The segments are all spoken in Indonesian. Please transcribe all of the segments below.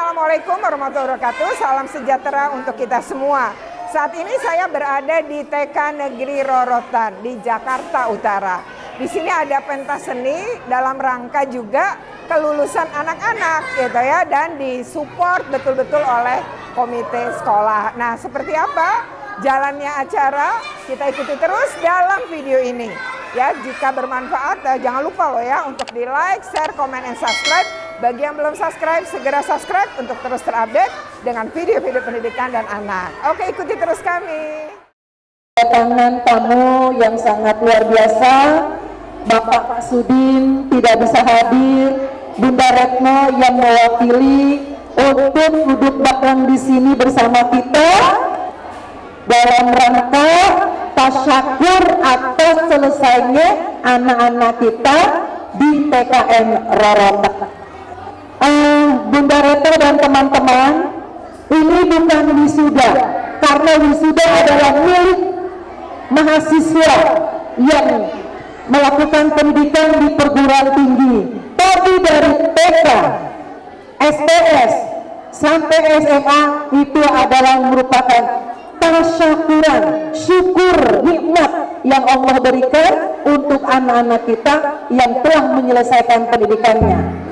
Assalamualaikum warahmatullahi wabarakatuh. Salam sejahtera untuk kita semua. Saat ini saya berada di TK Negeri Rorotan di Jakarta Utara. Di sini ada pentas seni dalam rangka juga kelulusan anak-anak gitu ya, dan disupport betul-betul oleh komite sekolah. Nah, seperti apa jalannya acara? Kita ikuti terus dalam video ini. Ya, jika bermanfaat jangan lupa loh ya untuk di like, share, komen, dan subscribe. Bagi yang belum subscribe, segera subscribe untuk terus terupdate dengan video-video pendidikan dan anak. Oke, ikuti terus kami. Kedatangan tamu yang sangat luar biasa, Bapak Pak Sudin tidak bisa hadir, Bunda Retno yang mewakili untuk duduk belakang di sini bersama kita dalam rangka tasyakur atas selesainya anak-anak kita di TKN Rorotan. Bunda Retno dan teman-teman, ini bukan wisuda, karena wisuda adalah milik mahasiswa yang melakukan pendidikan di perguruan tinggi, tapi dari TK, STS sampai SMA itu adalah merupakan tasyakuran, syukur nikmat yang Allah berikan untuk anak-anak kita yang telah menyelesaikan pendidikannya.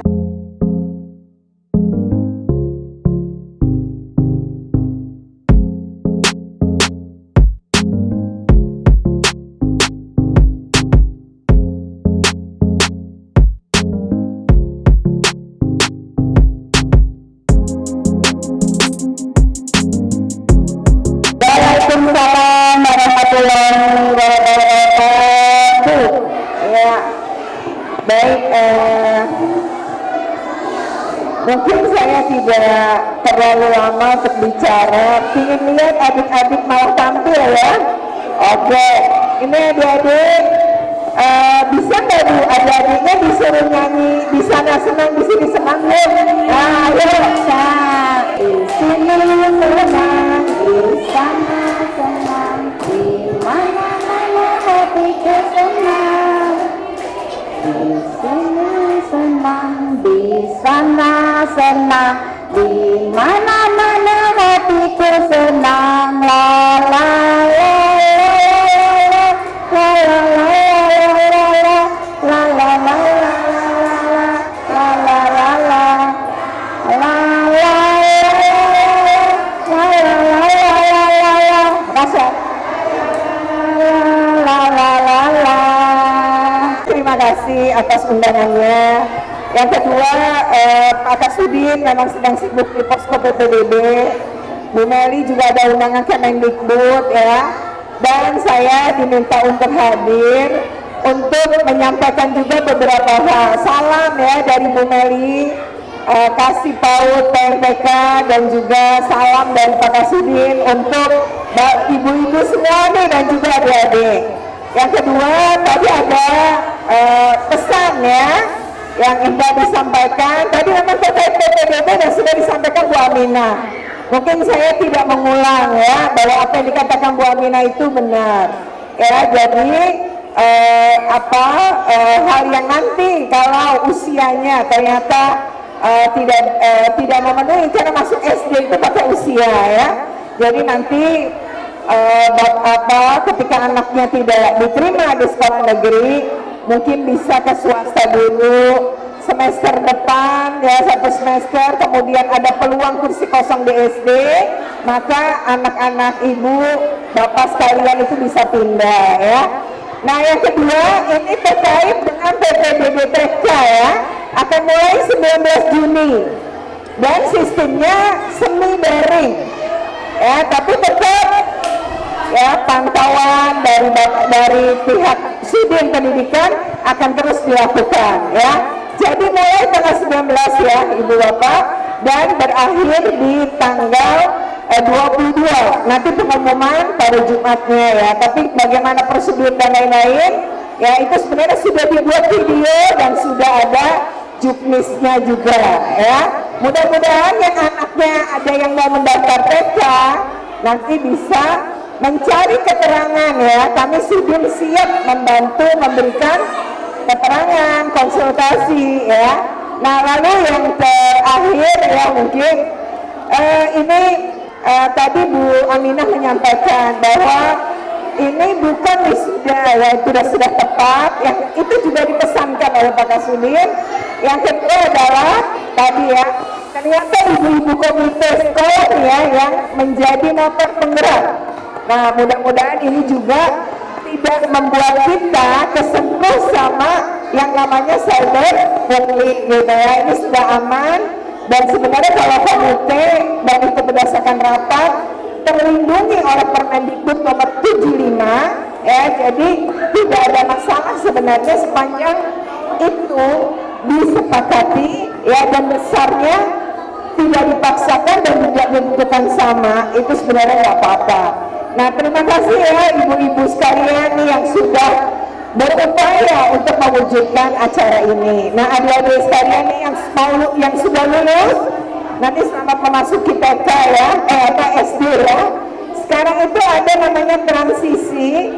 Waalaikumsalam warahmatullahi wabarakatuh. Ya, baik. Mungkin saya tidak terlalu lama untuk bicara. Ingin lihat adik-adik malah tampil ya. Oke, ini adik-adik. Bisa nggak Bu adik-adiknya disuruh nyanyi di sana senang, di sini senang ya? Nah, ayo bisa. Di sini senang, di sana senang, di mana-mana hatiku senang. Di sini senang, di sana senang, di mana-mana hatiku senang. La la la la la la Terima kasih atas undangannya. Yang kedua, Pak Sudin memang sedang sibuk di posko PPDB. Bu Meli juga ada undangan Kemendikbud ya. Dan saya diminta untuk hadir untuk menyampaikan juga beberapa hal. Salam ya dari Bu Meli, kasih PAUD PMPK, dan juga salam dari Pak Sudin untuk ibu-ibu semua nih dan juga adik-adik. Yang kedua, tadi ada pesan ya yang indah disampaikan. Tadi memang terkait PPDB dan sudah disampaikan Bu Aminah. Mungkin saya tidak mengulang ya bahwa apa yang dikatakan Bu Aminah itu benar. Ya, jadi hal yang nanti kalau usianya ternyata tidak memenuhi, karena masuk SD itu pakai usia ya. Jadi nanti ketika anaknya tidak diterima di sekolah negeri, mungkin bisa ke swasta dulu semester depan ya, 1 semester, kemudian ada peluang kursi kosong di SD, maka anak-anak ibu bapak sekalian itu bisa pindah ya. Nah, yang kedua ini terkait dengan PPDB TK ya, akan mulai 19 Juni dan sistemnya semi daring ya, tapi tetap ya pantauan dari pihak Sudin Pendidikan akan terus dilakukan ya. Jadi mulai tanggal 19 ya Ibu Bapak, dan berakhir di tanggal 22. Nanti pengumuman pada Jumatnya ya. Tapi bagaimana prosedur dan lain-lain ya, itu sebenarnya sudah dibuat video dan sudah ada juknisnya juga ya. Mudah-mudahan yang anaknya ada yang mau mendaftar TK nanti bisa mencari keterangan ya. Kami Sudin siap membantu memberikan keterangan, konsultasi ya. Nah, lalu yang terakhir ya mungkin ini tadi Bu Aminah menyampaikan bahwa ini bukan wisuda ya, itu sudah tepat. Yang itu juga dipesankan oleh Pak Kasudin. Yang kedua adalah tadi ya, ternyata ibu-ibu komite sekolah ya yang menjadi motor penggerak. Nah, mudah-mudahan ini juga tidak membuat kita kesentuh sama yang namanya cyber bullying gitu ya. Ini sudah aman dan sebenarnya kalau komite dan itu berdasarkan rapat terlindungi oleh Permendikbud nomor 75 ya, jadi tidak ada masalah sebenarnya sepanjang itu disepakati ya, dan besarnya tidak dipaksakan dan tidak dibutuhkan sama, itu sebenarnya nggak apa-apa. Nah, terima kasih ya ibu-ibu sekalian nih yang sudah berupaya untuk mewujudkan acara ini. Nah, adik-adik sekalian nih yang sudah lulus nanti selamat memasuki TK ya, SD ya. Sekarang itu ada namanya transisi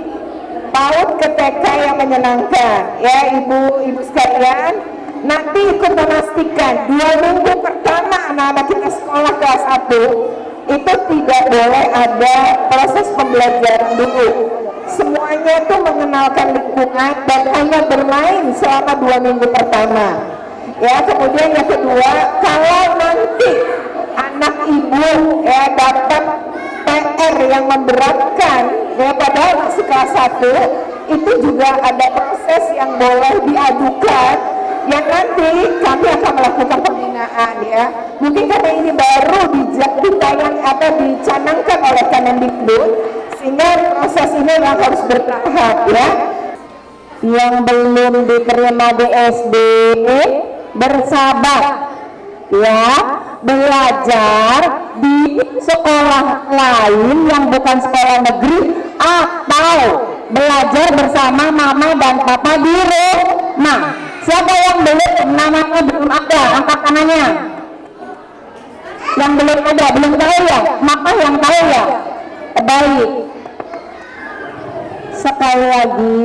PAUD ke TK yang menyenangkan ya, ibu-ibu sekalian. Nanti ikut memastikan 2 minggu pertama anak-anak kita sekolah kelas 1 itu tidak boleh ada proses pembelajaran dulu. Semuanya itu mengenalkan lingkungan dan hanya bermain selama 2 minggu pertama. Ya, kemudian yang kedua, kalau nanti anak ibu ya dapat PR yang memberatkan ya padahal masih kelas 1, itu juga ada proses yang boleh diadukan yang nanti kami akan melakukan pembinaan ya. Mungkin karena ini baru dicanangkan oleh Kemendikbud, sehingga proses ini yang harus bertahap ya. Yang belum diterima di SD bersabar ya, belajar di sekolah lain yang bukan sekolah negeri atau belajar bersama mama dan papa di rumah. Siapa yang belum namanya belum ada, angkat tangannya. Yang belum ada, belum tahu ya, maka yang tahu ya. Baik. Sekali lagi,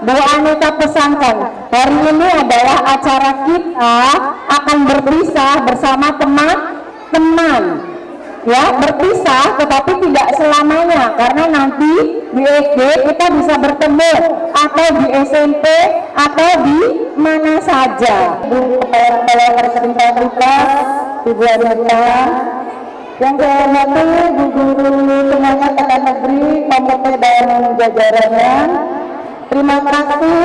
Bu Anita pesankan, hari ini adalah acara kita akan berpisah bersama teman-teman. Ya, berpisah tetapi tidak selamanya, karena nanti di SD kita bisa bertemu atau di SMP atau di mana saja. Bu Kepala Representatif kita, Ibu Anita, yang saya hormati Bu Guru Semuanya Kota Negeri, komite dan jajarannya. Terima kasih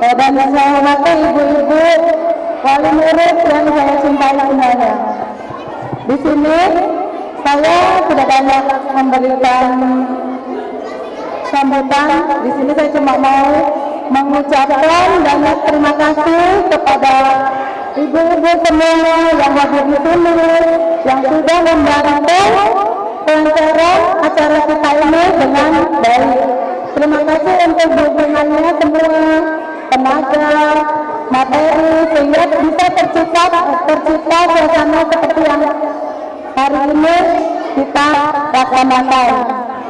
dan saya hormati ibu-ibu, wali murid yang saya cintai semuanya. Di sini saya sudah banyak memberikan sambutan. Di sini saya cuma mau mengucapkan banyak terima kasih kepada ibu-ibu semua yang hadir di sini, yang sudah membantu pelancaran acara kita ini dengan baik. Terima kasih untuk dukungannya semua, tenaga, materi, sehingga bisa tercipta suasana seperti yang hari ini kita laksanakan.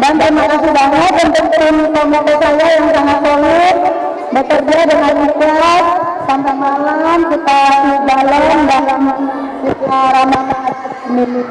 Dan terima kasih banyak untuk tim komite saya yang sangat solid, bekerja dengan ikhlas sampai malam kita di dalam kita ramah ini.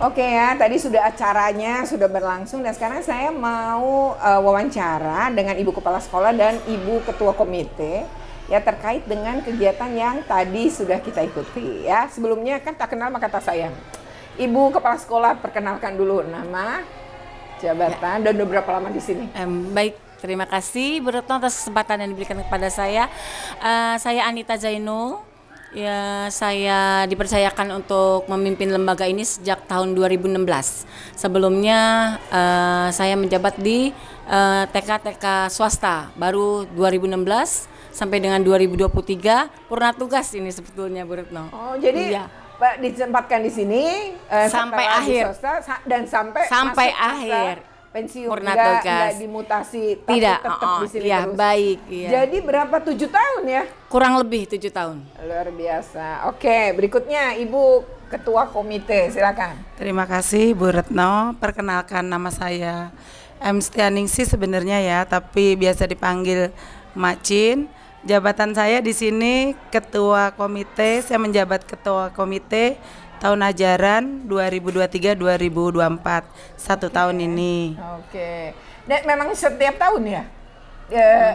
Oke ya, tadi sudah acaranya sudah berlangsung dan sekarang saya mau wawancara dengan Ibu Kepala Sekolah dan Ibu Ketua Komite ya terkait dengan kegiatan yang tadi sudah kita ikuti ya. Sebelumnya kan tak kenal maka tak sayang. Ibu Kepala Sekolah perkenalkan dulu nama, jabatan dan udah berapa lama di sini? Baik, terima kasih Bu Retno atas kesempatan yang diberikan kepada saya. Saya Anita Zainu. Ya, saya dipercayakan untuk memimpin lembaga ini sejak tahun 2016. Sebelumnya saya menjabat di TK swasta baru 2016 sampai dengan 2023 purna tugas ini sebetulnya Bu Retno. Oh, jadi iya. Pak ditempatkan di sini Sampai setelah di akhir. swasta, dan sampai Sampai masuk masa akhir. pensiun, Purna enggak tugas. dimutasi, tapi Tidak, tetap di sini iya, terus. baik, iya. Jadi berapa 7 tahun ya? Kurang lebih 7 tahun. Luar biasa. Oke, berikutnya Ibu Ketua Komite, silakan. Terima kasih Bu Retno. Perkenalkan nama saya M. Stianingsih sebenarnya ya, tapi biasa dipanggil Macin. Jabatan saya di sini Ketua Komite. Saya menjabat Ketua Komite tahun ajaran 2023-2024. 1 tahun ini. Oke. Dan memang setiap tahun ya?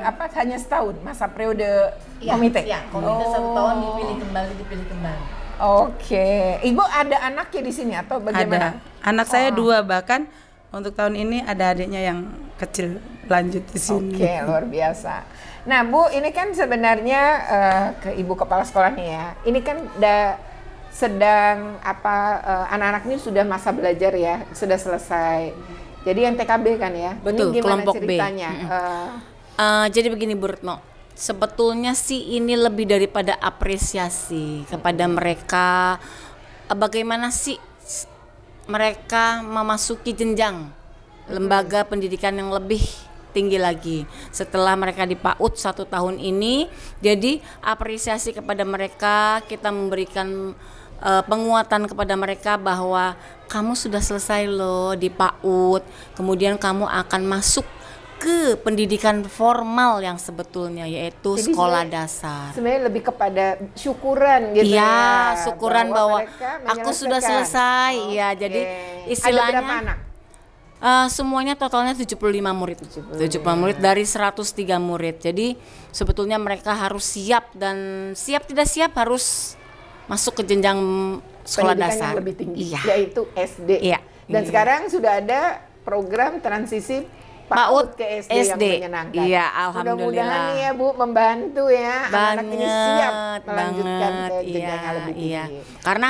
Apa hanya setahun masa periode komite? Iya, komite 1 tahun dipilih kembali. Oke. Ibu ada anaknya di sini atau bagaimana? Ada. Anak saya 2, bahkan untuk tahun ini ada adiknya yang kecil lanjut di sini. Oke, luar biasa. Nah, Bu, ini kan sebenarnya ke Ibu Kepala Sekolah nih ya. Ini kan sedang anak-anak ini sudah masa belajar ya, sudah selesai. Jadi yang TKB kan ya. Betul, ini gimana kelompok B. ceritanya? Jadi begini Bu Retno, sebetulnya sih ini lebih daripada apresiasi kepada mereka. Bagaimana sih mereka memasuki jenjang lembaga pendidikan yang lebih tinggi lagi setelah mereka di PAUD 1 tahun ini. Jadi apresiasi kepada mereka, kita memberikan penguatan kepada mereka bahwa kamu sudah selesai loh di PAUD, kemudian kamu akan masuk ke pendidikan formal yang sebetulnya yaitu Jadi sekolah dasar. Sebenarnya lebih kepada syukuran gitu Iya, ya. syukuran bahwa mereka aku sudah menyelesaikan. selesai. Iya, Oke. jadi Ada istilahnya berapa anak? Semuanya totalnya 75 murid. 75 murid dari 103 murid. Jadi sebetulnya mereka harus siap, dan siap tidak siap harus masuk ke jenjang sekolah Pendidikan dasar. yang lebih tinggi, Iya. yaitu SD. Iya. Dan Iya. sekarang sudah ada program transisi PAUD ke SD, yang menyenangkan. Iya, alhamdulillah. Mudah-mudahan nih ya Bu membantu ya anak-anak ini siap melanjutkan ke jenjang iya, yang lebih tinggi. iya. Karena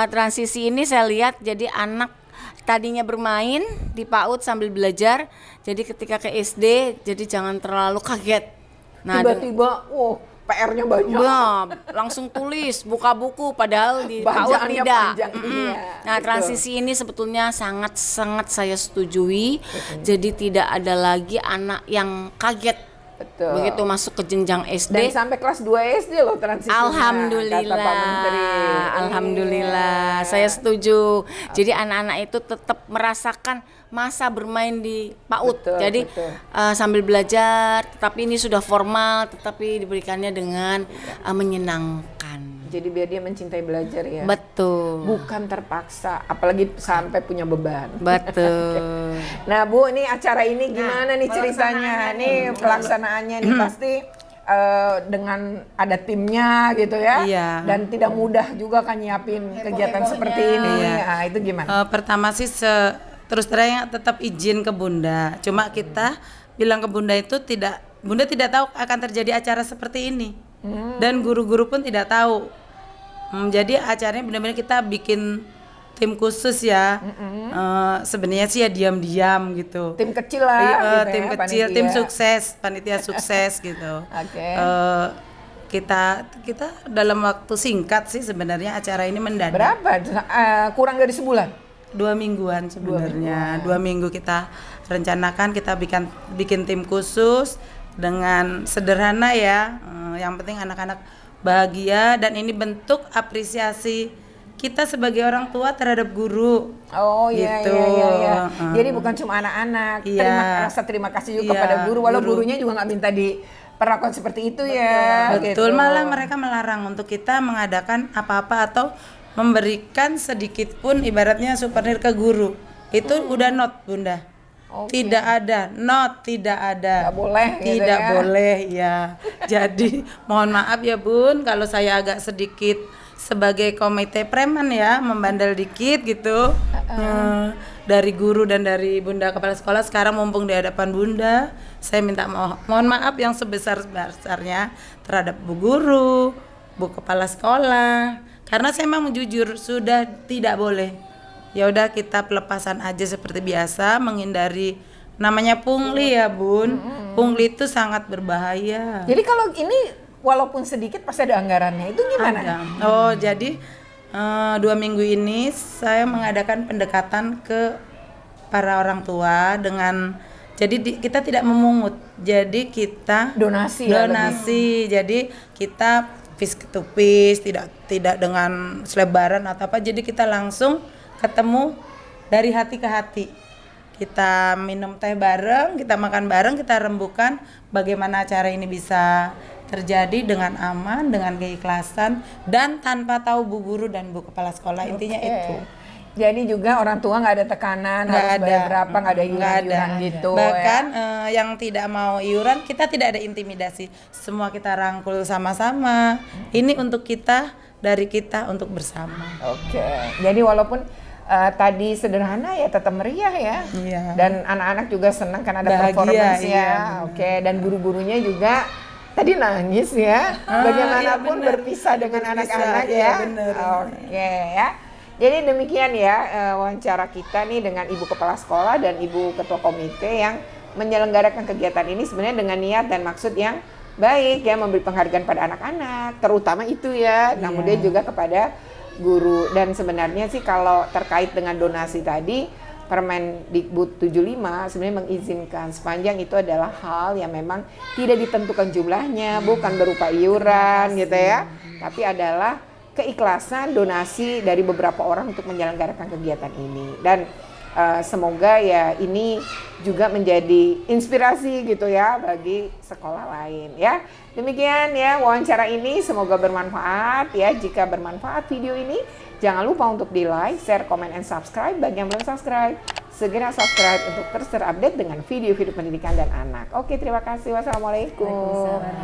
transisi ini saya lihat jadi anak tadinya bermain di PAUD sambil belajar, jadi ketika ke SD jadi jangan terlalu kaget. Nah, Tiba-tiba, PR-nya banyak. langsung tulis, buka buku, padahal di PAUD Bacaannya tidak. panjang, iya, Nah, betul. transisi ini sebetulnya sangat-sangat saya setujui. Jadi tidak ada lagi anak yang kaget Betul. begitu masuk ke jenjang Dan SD. sampai kelas 2 SD loh transisinya. Alhamdulillah, kata Pak Menteri. alhamdulillah, Iya. saya setuju. Jadi anak-anak itu tetap merasakan masa bermain di PAUD. Betul, Jadi betul. Sambil belajar, tetapi ini sudah formal, tetapi diberikannya dengan menyenangkan. Jadi biar dia mencintai belajar ya. Betul, Bukan terpaksa, apalagi sampai punya beban. betul. Nah Bu, ini acara ini gimana nih ceritanya? Nih pelaksanaannya nih pasti dengan ada timnya gitu ya. Iya. Dan tidak mudah juga kan nyiapin kegiatan seperti ini. Iya. Nah, itu gimana? Pertama sih terus terang tetap izin ke Bunda. Cuma kita bilang ke Bunda itu Bunda tidak tahu akan terjadi acara seperti ini. Dan guru-guru pun tidak tahu. Jadi acaranya benar-benar kita bikin tim khusus ya. Sebenarnya sih ya diam-diam gitu. Tim kecil lah. Iya, gitu tim ya, kecil, panitia. tim sukses, panitia sukses gitu. Oke. Kita dalam waktu singkat sih sebenarnya acara ini mendadak. Berapa? Kurang dari sebulan? 2 mingguan sebenarnya. 2 minggu kita rencanakan, kita bikin tim khusus dengan sederhana ya. Yang penting anak-anak bahagia, dan ini bentuk apresiasi kita sebagai orang tua terhadap guru. Oh iya, gitu. iya. Jadi bukan cuma anak-anak, Iya. rasa terima kasih juga Iya, kepada guru, walau guru. gurunya juga nggak minta diperlakukan seperti itu ya. Betul, gitu. malah mereka melarang untuk kita mengadakan apa-apa atau memberikan sedikit pun ibaratnya souvenir ke guru. Itu udah not Bunda. Tidak ada, not tidak ada. Nggak boleh gitu Tidak ya. boleh ya. Jadi mohon maaf ya Bun kalau saya agak sedikit sebagai komite preman ya membandel dikit gitu. Dari guru dan dari Bunda Kepala Sekolah sekarang mumpung di hadapan Bunda, saya minta mohon maaf yang sebesar-besarnya terhadap Bu Guru, Bu Kepala Sekolah. Karena saya memang jujur sudah tidak boleh. Ya udah kita pelepasan aja seperti biasa, menghindari namanya pungli ya Bun. Pungli itu sangat berbahaya. Jadi kalau ini walaupun sedikit pasti ada anggarannya. Itu gimana? Ada. Oh jadi 2 minggu ini saya mengadakan pendekatan ke para orang tua dengan kita tidak memungut. Jadi kita Donasi ya, donasi. Jadi kita piece to piece, tidak dengan selebaran atau apa. Jadi kita langsung ketemu dari hati ke hati. Kita minum teh bareng, kita makan bareng, kita rembukan bagaimana cara ini bisa terjadi dengan aman, dengan keikhlasan dan tanpa tahu Bu Guru dan Bu Kepala Sekolah. Intinya itu. Jadi juga orang tua nggak ada tekanan harus bayar berapa, nggak ada iuran gitu. Bahkan ya. yang tidak mau iuran, kita tidak ada intimidasi. Semua kita rangkul sama-sama. Ini untuk kita, dari kita untuk bersama. Oke. Jadi walaupun tadi sederhana ya tetap meriah ya. Iya. Dan anak-anak juga senang kan ada Bahagia, performance iya, ya. Oke. Dan guru-gurunya juga tadi nangis ya. Bagaimanapun iya bener. berpisah dengan Berpisah, anak-anak iya, ya. bener. Oke ya. Jadi demikian ya wawancara kita nih dengan Ibu Kepala Sekolah dan Ibu Ketua Komite yang menyelenggarakan kegiatan ini sebenarnya dengan niat dan maksud yang baik ya, memberi penghargaan pada anak-anak, terutama itu ya. Nah, kemudian juga kepada guru. Dan sebenarnya sih kalau terkait dengan donasi tadi, Permendikbud 75 sebenarnya mengizinkan sepanjang itu adalah hal yang memang tidak ditentukan jumlahnya, bukan berupa iuran gitu ya, tapi adalah keikhlasan donasi dari beberapa orang untuk menyelenggarakan kegiatan ini. Dan semoga ya ini juga menjadi inspirasi gitu ya bagi sekolah lain ya. Demikian ya wawancara ini, semoga bermanfaat ya. Jika bermanfaat video ini, jangan lupa untuk di like, share, comment, and subscribe. Bagi yang belum subscribe, segera subscribe untuk terus terupdate dengan video-video pendidikan dan anak. Oke, terima kasih. Wassalamualaikum.